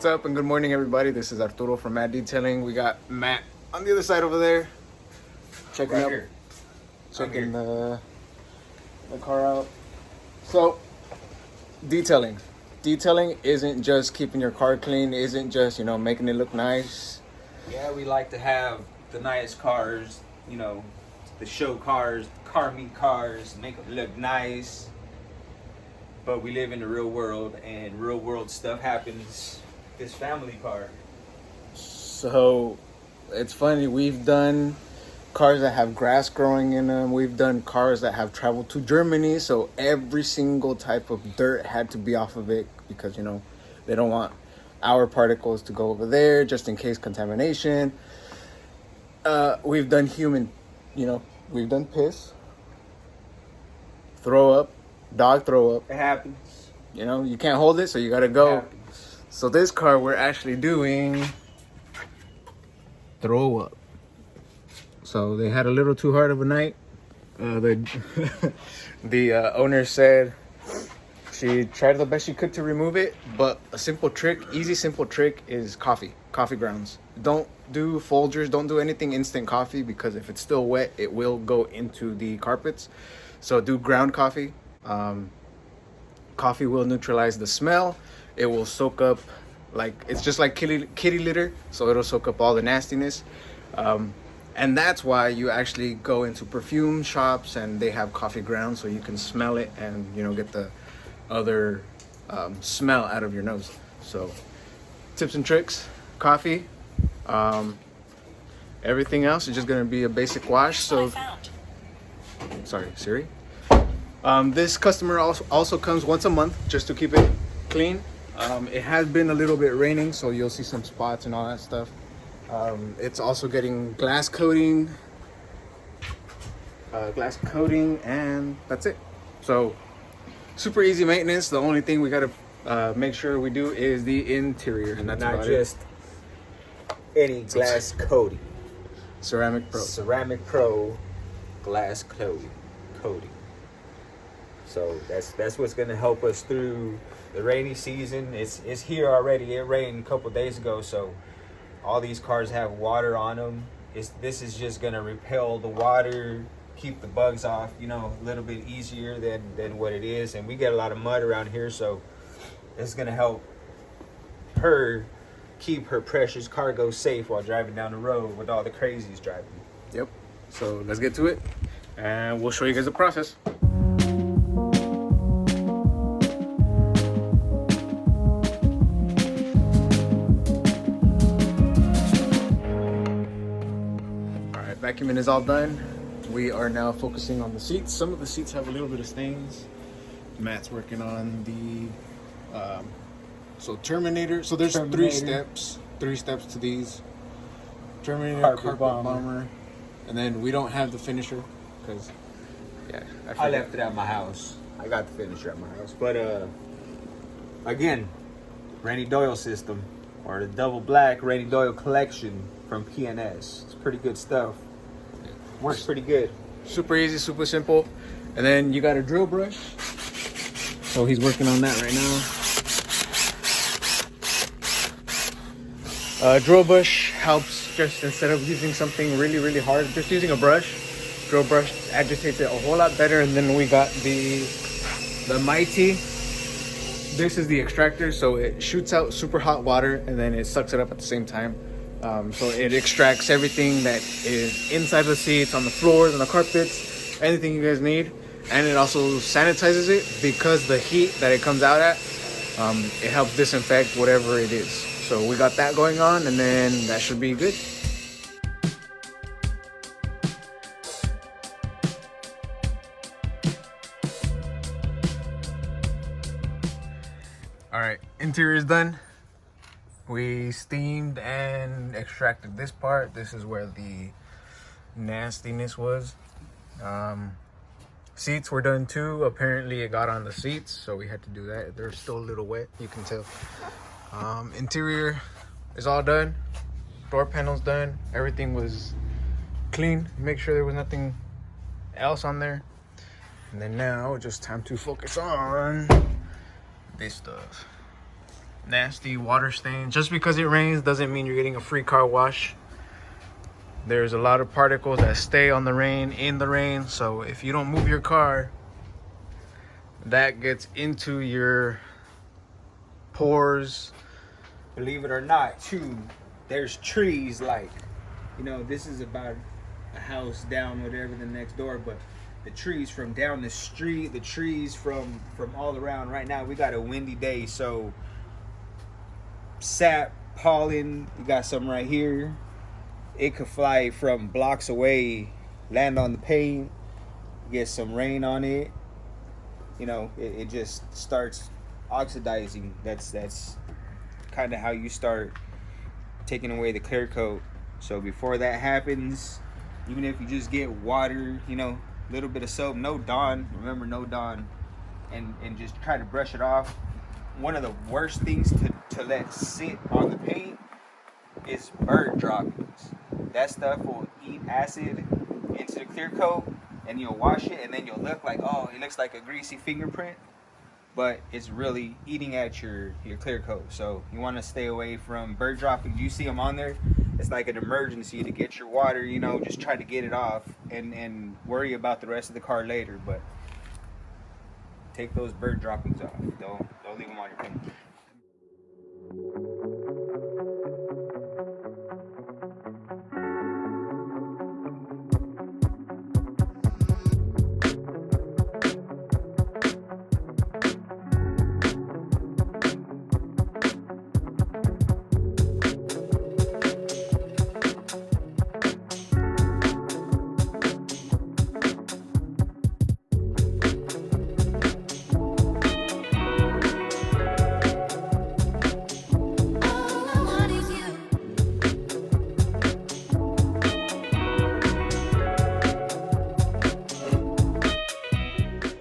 What's up and good morning, everybody. This is Arturo from Matt Detailing. We got Matt on the other side over there, checking Right up, here. checking the car out. So, detailing isn't just keeping your car clean. Isn't just making it look nice. Yeah, we like to have the nice cars, the show cars, car meet cars, make them look nice. But we live in the real world, and real world stuff happens. This family car. So, it's funny. We've done cars that have grass growing in them. We've done cars that have traveled to Germany. So every single type of dirt had to be off of it because they don't want our particles to go over there just in case contamination. We've done we've done piss, throw up, dog throw up. It happens. You can't hold it, so you gotta go. So this car, we're actually doing throw up. So they had a little too hard of a night. The owner said she tried the best she could to remove it, but a simple trick, simple trick is coffee grounds. Don't do Folgers, don't do anything instant coffee because if it's still wet, it will go into the carpets. So do ground coffee. Coffee will neutralize the smell. It will soak up, it's just like kitty litter, so it'll soak up all the nastiness. And that's why you actually go into perfume shops and they have coffee grounds so you can smell it and get the other smell out of your nose. So tips and tricks, coffee. Everything else is just gonna be a basic wash. So sorry, Siri. This customer also comes once a month just to keep it clean. It has been a little bit raining, so you'll see some spots and all that stuff. It's also getting glass coating, and that's it. So super easy maintenance. The only thing we gotta make sure we do is the interior, and that's Not about just any glass coating. Ceramic Pro. Ceramic Pro glass coating. So that's what's gonna help us through the rainy season. It's here already. It rained a couple days ago, so all these cars have water on them. This is just gonna repel the water, keep the bugs off, a little bit easier than what it is. And we get a lot of mud around here, so it's gonna help her keep her precious cargo safe while driving down the road with all the crazies driving. Yep. So let's get to it, and we'll show you guys the process. Vacuuming is all done. We are now focusing on the seats. Some of the seats have a little bit of stains. Matt's working on the Terminator. So there's three steps to these. Terminator, carpet bomber, and then we don't have the finisher because I left it at my house. I got the finisher at my house, but again, Randy Doyle system or the double black Randy Doyle collection from PNS. It's pretty good stuff. Works pretty good. Super easy, super simple. And then you got a drill brush. So he's working on that right now. Drill brush helps just instead of using something really, really hard, just using a brush. Drill brush agitates it a whole lot better. And then we got the Mighty. This is the extractor, so it shoots out super hot water and then it sucks it up at the same time. So it extracts everything that is inside the seats, on the floors, on the carpets, anything you guys need. And it also sanitizes it because the heat that it comes out at, it helps disinfect whatever it is. So we got that going on, and then that should be good. All right, interior is done. We steamed and extracted this part. This is where the nastiness was. Seats were done too. Apparently it got on the seats, so we had to do that. They're still a little wet, you can tell. Interior is all done. Door panel's done. Everything was clean. Make sure there was nothing else on there. And then now, just time to focus on this stuff. nasty water stain. Just because it rains doesn't mean you're getting a free car wash. There's a lot of particles that stay on the rain, in the rain. So if you don't move your car, that gets into your pores. Believe it or not, too, there's trees like, this is about a house down, whatever, the next door, but the trees from down the street, the trees from all around. Right now, we got a windy day, so sap, pollen, you got some right here. It could fly from blocks away, land on the paint, get some rain on it. It just starts oxidizing. That's kind of how you start taking away the clear coat. So before that happens, even if you just get water, a little bit of soap, no Dawn, remember no Dawn, and just try to brush it off. One of the worst things to let sit on the paint is bird droppings. That stuff will eat acid into the clear coat, and you'll wash it, and then you'll look like, oh, it looks like a greasy fingerprint, but it's really eating at your clear coat. So you want to stay away from bird droppings. You see them on there, it's like an emergency to get your water, just try to get it off and worry about the rest of the car later. But take those bird droppings off. Don't leave them on your paint.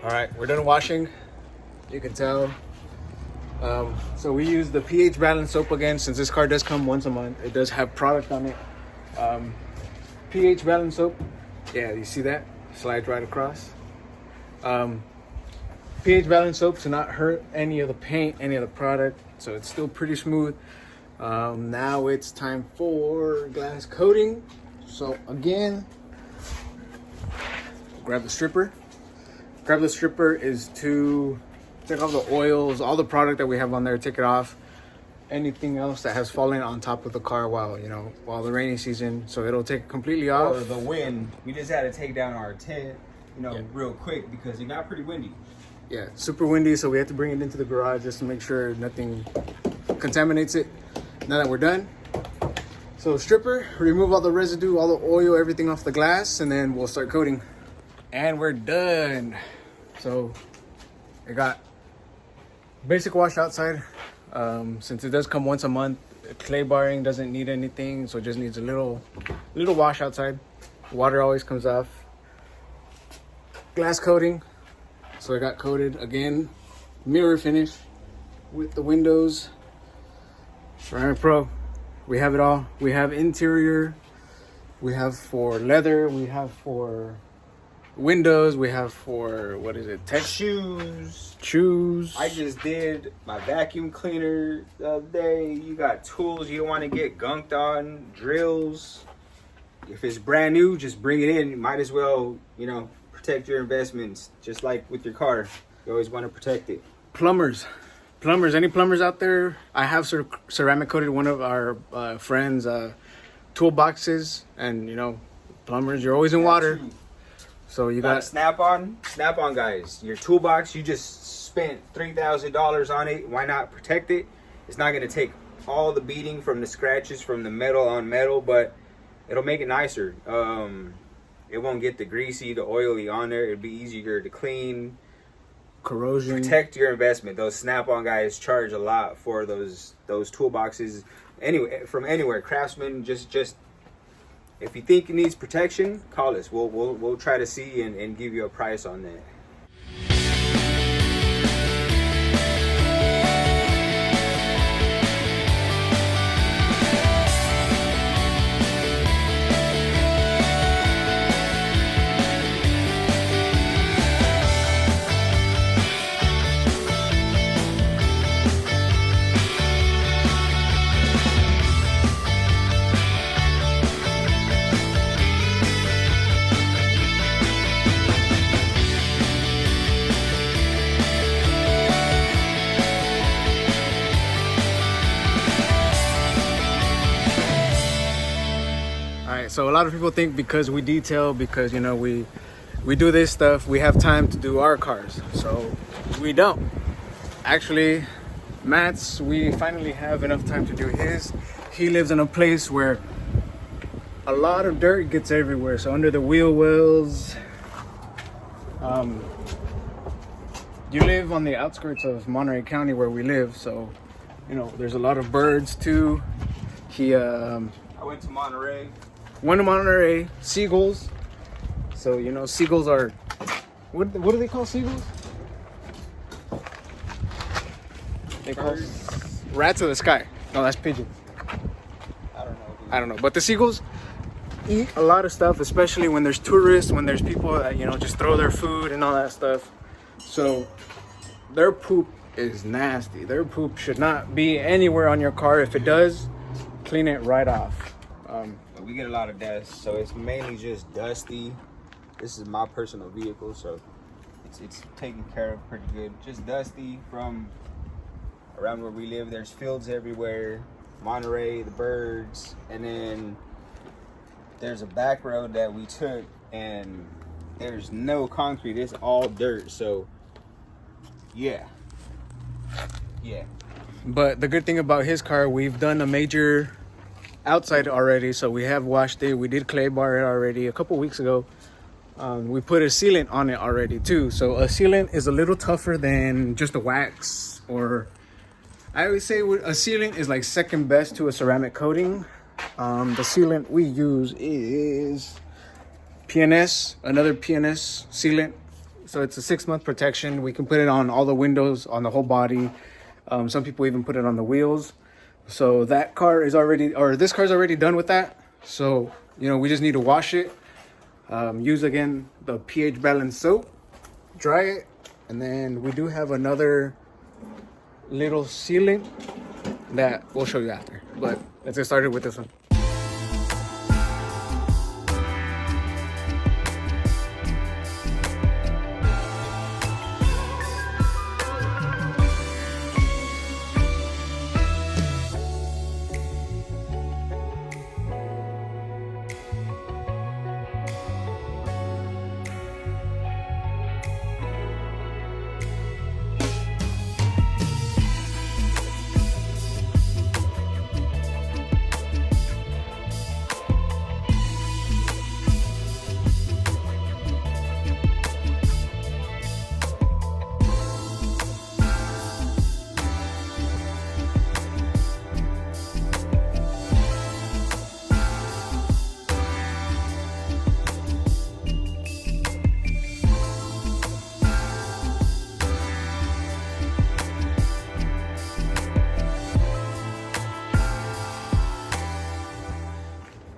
All right, we're done washing. You can tell. So we use the pH balance soap again, since this car does come once a month. It does have product on it. pH balance soap. Yeah, you see that? Slides right across. pH balance soap to not hurt any of the paint, any of the product. So it's still pretty smooth. Now it's time for glass coating. So again, grab the stripper. Grab the stripper is to take off the oils, all the product that we have on there, take it off. Anything else that has fallen on top of the car while the rainy season. So it'll take it completely off. Or the wind. We just had to take down our tent, real quick because it got pretty windy. Yeah, super windy, so we had to bring it into the garage just to make sure nothing contaminates it. Now that we're done, so stripper, remove all the residue, all the oil, everything off the glass, and then we'll start coating. And we're done. So it got basic wash outside. Since it does come once a month, clay barring doesn't need anything, so it just needs a little wash outside. Water always comes off. Glass coating. So it got coated again. Mirror finish with the windows. Ceramic Pro. We have it all. We have interior. We have for leather. We have for windows. We have for, what is it? Shoes. I just did my vacuum cleaner the other day. You got tools you don't want to get gunked on. Drills. If it's brand new, just bring it in. You might as well, protect your investments. Just like with your car. You always want to protect it. Plumbers, any plumbers out there? I have ceramic coated one of our friends' toolboxes, and plumbers, you're always in water. So you got Snap-on guys. Your toolbox, you just spent $3,000 on it. Why not protect it? It's not going to take all the beating from the scratches from the metal on metal, but it'll make it nicer. It won't get the greasy, the oily on there. It'll be easier to clean. Corrosion. Protect your investment. Those Snap-on guys charge a lot for those toolboxes. Anyway, from anywhere, Craftsman, just if you think it needs protection, call us. We'll try to see and give you a price on that. right, so a lot of people think because we detail, because you know we do this stuff, we have time to do our cars. So we don't. Actually, Matt's, we finally have enough time to do his. He lives in a place where a lot of dirt gets everywhere. So under the wheel wells, you live on the outskirts of Monterey County where we live. So, you know, there's a lot of birds too. I went to Monterey. Seagulls. So, you know, seagulls are, what do they call seagulls? They call rats of the sky. No, that's pigeons. I don't know. But the seagulls eat a lot of stuff, especially when there's tourists, when there's people that, you know, just throw their food and all that stuff. So their poop is nasty. Their poop should not be anywhere on your car. If it does, clean it right off. We get a lot of dust, so it's mainly just dusty. This is my personal vehicle, so it's taken care of pretty good. Just dusty from around where we live. There's fields everywhere, Monterey, the birds, and then there's a back road that we took, and there's no concrete. It's all dirt. So yeah. But the good thing about his car, we've done a major outside already. So we have washed it. We did clay bar it already a couple weeks ago. We put a sealant on it already too. So a sealant is a little tougher than just a wax, or I would say a sealant is like second best to a ceramic coating. The sealant we use is PNS, another PNS sealant. So it's a 6-month protection. We can put it on all the windows, on the whole body. Some people even put it on the wheels. So that car is already, or this car's already done with that. So, you know, we just need to wash it. Use again the pH balanced soap, dry it, and then we do have another little sealant that we'll show you after. But let's get started with this one.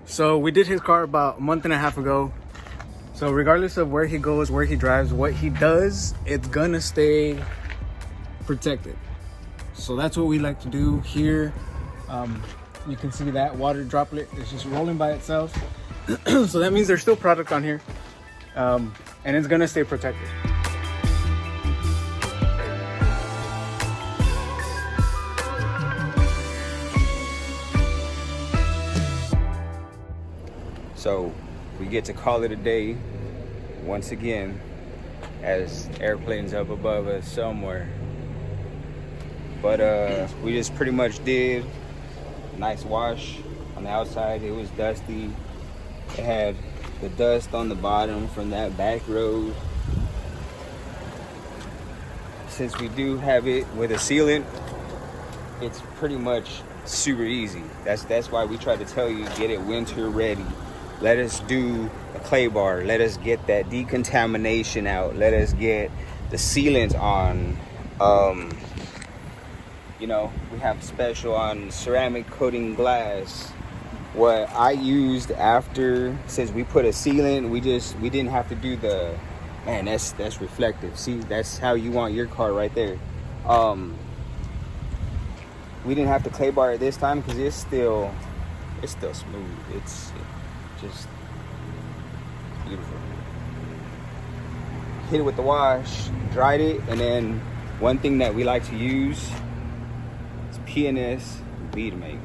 So we did his car about a month and a half ago. So regardless of where he goes, where he drives, what he does, it's gonna stay protected. So that's what we like to do here. You can see that water droplet is just rolling by itself. So that means there's still product on here. And it's gonna stay protected. So we get to call it a day once again, as airplanes up above us somewhere. But we just pretty much did a nice wash on the outside. It was dusty. It had the dust on the bottom from that back road. Since we do have it with a sealant, it's pretty much super easy. That's why we try to tell you, get it winter ready. Let us do a clay bar. Let us get that decontamination out. Let us get the sealant on. You know, we have special on ceramic coating glass. What I used after, since we put a sealant, we didn't have to do the, man, that's reflective. See, that's how you want your car right there. We didn't have to clay bar it this time because it's still smooth. It's just beautiful. Hit it with the wash, dried it, and then one thing that we like to use is PNS Bead Maker.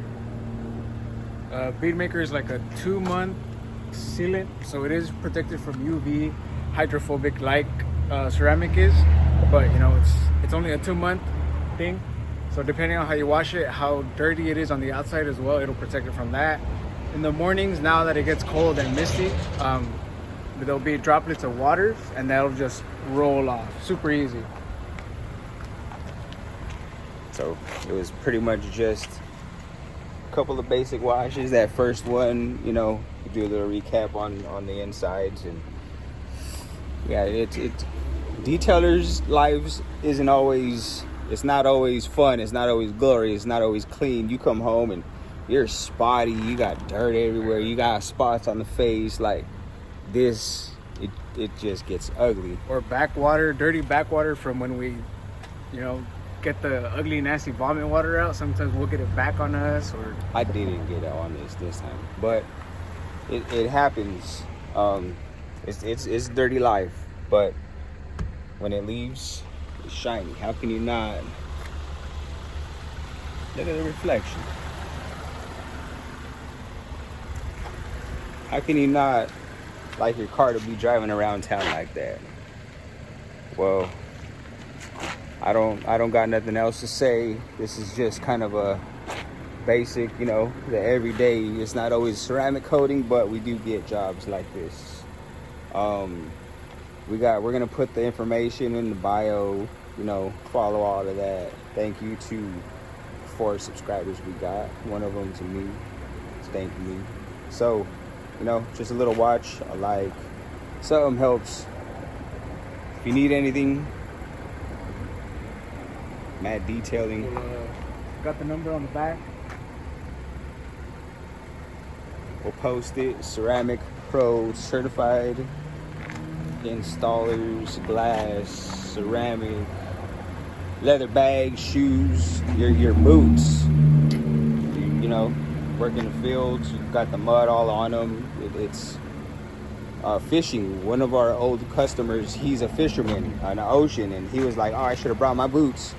Bead Maker is like a 2-month sealant, so it is protected from UV, hydrophobic like ceramic is. But you know, it's only a 2-month thing. So depending on how you wash it, how dirty it is on the outside as well, it'll protect it from that. In the mornings, now that it gets cold and misty, there'll be droplets of water, and that'll just roll off super easy. So it was pretty much just a couple of basic washes. That first one, you know, you do a little recap on the insides, and yeah, it detailers' lives isn't always, it's not always fun, it's not always glorious, it's not always clean. You come home and you're spotty, you got dirt everywhere, you got spots on the face. Like this, it just gets ugly. Or backwater, dirty backwater from when we, you know, get the ugly, nasty vomit water out. Sometimes we'll get it back on us. Or I didn't get it on this time, but it happens. It's dirty life, but when it leaves, it's shiny. How can you not? Look at the reflection. How can you not like your car to be driving around town like that? Well, I don't got nothing else to say. This is just kind of a basic, you know, the everyday. It's not always ceramic coating, but we do get jobs like this. We're gonna put the information in the bio, you know, follow all of that. Thank you to 4 subscribers we got. One of them to me. Thank me. So, you know, just a little watch, a like, something helps. If you need anything, mad detailing. Got the number on the back. We'll post it. Ceramic Pro certified installers, glass, ceramic, leather bags, shoes, your boots. You know, work in the fields, you've got the mud all on them. It's fishing. One of our old customers, he's a fisherman on the ocean, and he was like, oh, I should have brought my boots.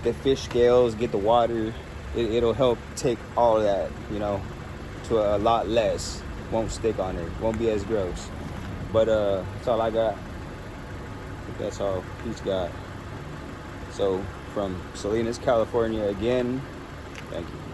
The fish scales, get the water. It'll help take all of that, you know, to a lot less. Won't stick on it. Won't be as gross. But that's all I got. That's all he's got. So from Salinas, California again, thank you.